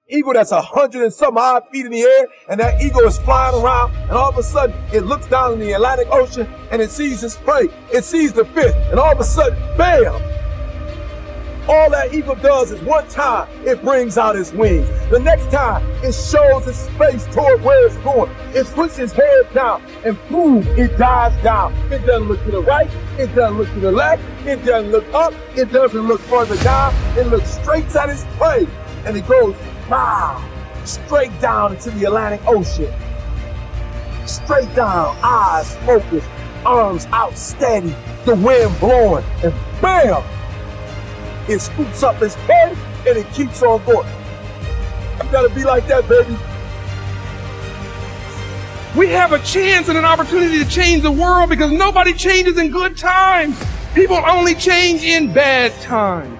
eagle that's 100 and some odd feet in the air, and that eagle is flying around, and all of a sudden it looks down in the Atlantic Ocean and it sees its prey. It sees the fish, and all of a sudden, bam! All that eagle does is one time it brings out its wings. The next time it shows its face toward where it's going. It puts its head down and boom, it dives down. It doesn't look to the right, it doesn't look to the left, it doesn't look up, it doesn't look further down. It looks straight at its prey and it goes wow, straight down into the Atlantic Ocean. Straight down, eyes focused, arms out steady, the wind blowing, and bam! It scoops up its prey and it keeps on going. You gotta be like that, baby. We have a chance and an opportunity to change the world because nobody changes in good times. People only change in bad times.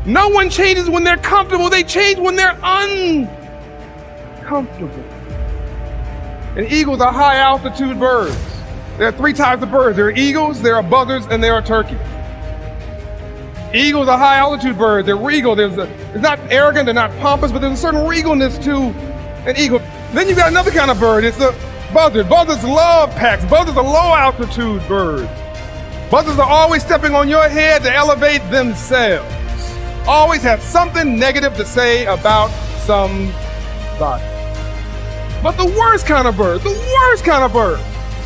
No one changes when they're comfortable. They change when they're uncomfortable. And eagles are high altitude birds. There are 3 types of birds. There are eagles, there are buzzards, and there are turkeys. Eagles are high altitude birds. They're regal. It's not arrogant, they're not pompous, but there's a certain regalness to an eagle. Then you got another kind of bird. It's the buzzard. Buzzards love packs. Buzzards are low altitude birds. Buzzards are always stepping on your head to elevate themselves. Always have something negative to say about somebody. But the worst kind of bird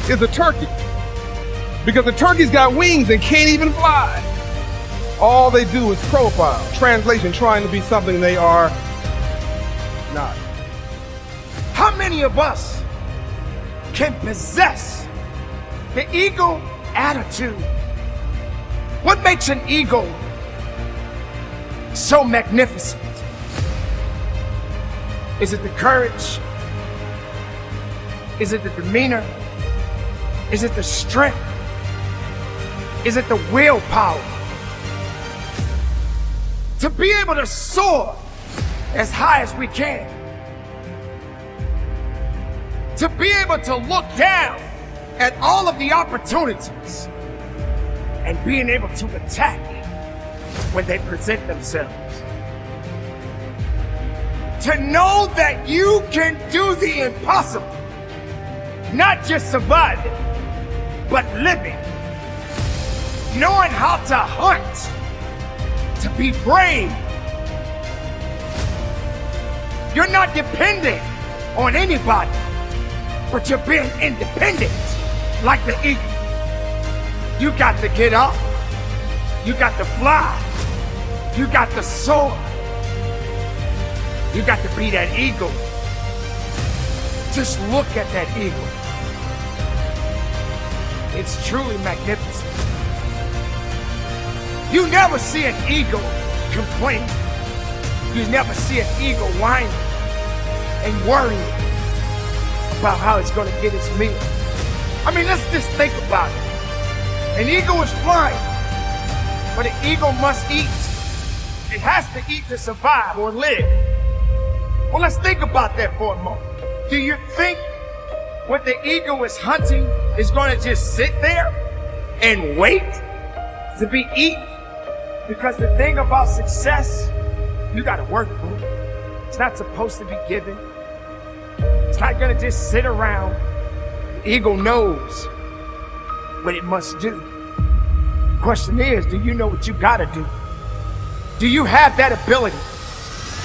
is a turkey. Because the turkey's got wings and can't even fly. All they do is profile, translation, trying to be something they are not. How many of us can possess the eagle attitude? What makes an eagle so magnificent? Is it the courage? Is it the demeanor? Is it the strength? Is it the willpower? To be able to soar as high as we can. To be able to look down at all of the opportunities and being able to attack when they present themselves. To know that you can do the impossible, not just surviving, but living. Knowing how to hunt, to be brave. You're not dependent on anybody, but you're being independent like the eagle. You got to get up, you got to fly, you got to soar. You got to be that eagle. Just look at that eagle. It's truly magnificent. You never see an eagle complain. You never see an eagle whining and worrying about how it's going to get its meal. I mean, let's just think about it. An eagle is flying, but an eagle must eat. It has to eat to survive or live. Well, let's think about that for a moment. Do you think what the eagle is hunting is going to just sit there and wait to be eaten? Because the thing about success, you got to work for it. It's not supposed to be given. It's not going to just sit around. The eagle knows what it must do. The question is, do you know what you got to do? Do you have that ability?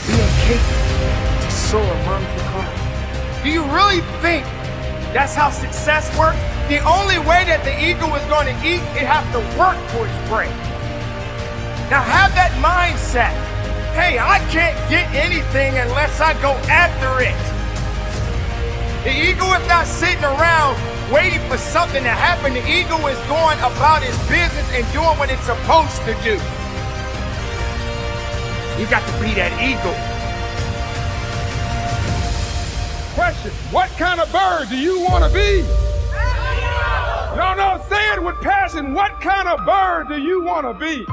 Being capable to soar among the clouds. Do you really think that's how success works? The only way that the eagle is going to eat, it has to work for its prey. Now have that mindset. Hey, I can't get anything unless I go after it. The eagle is not sitting around waiting for something to happen. The eagle is going about its business and doing what it's supposed to do. You got to be that eagle. Question, what kind of bird do you want to be? No, say it with passion. What kind of bird do you want to be?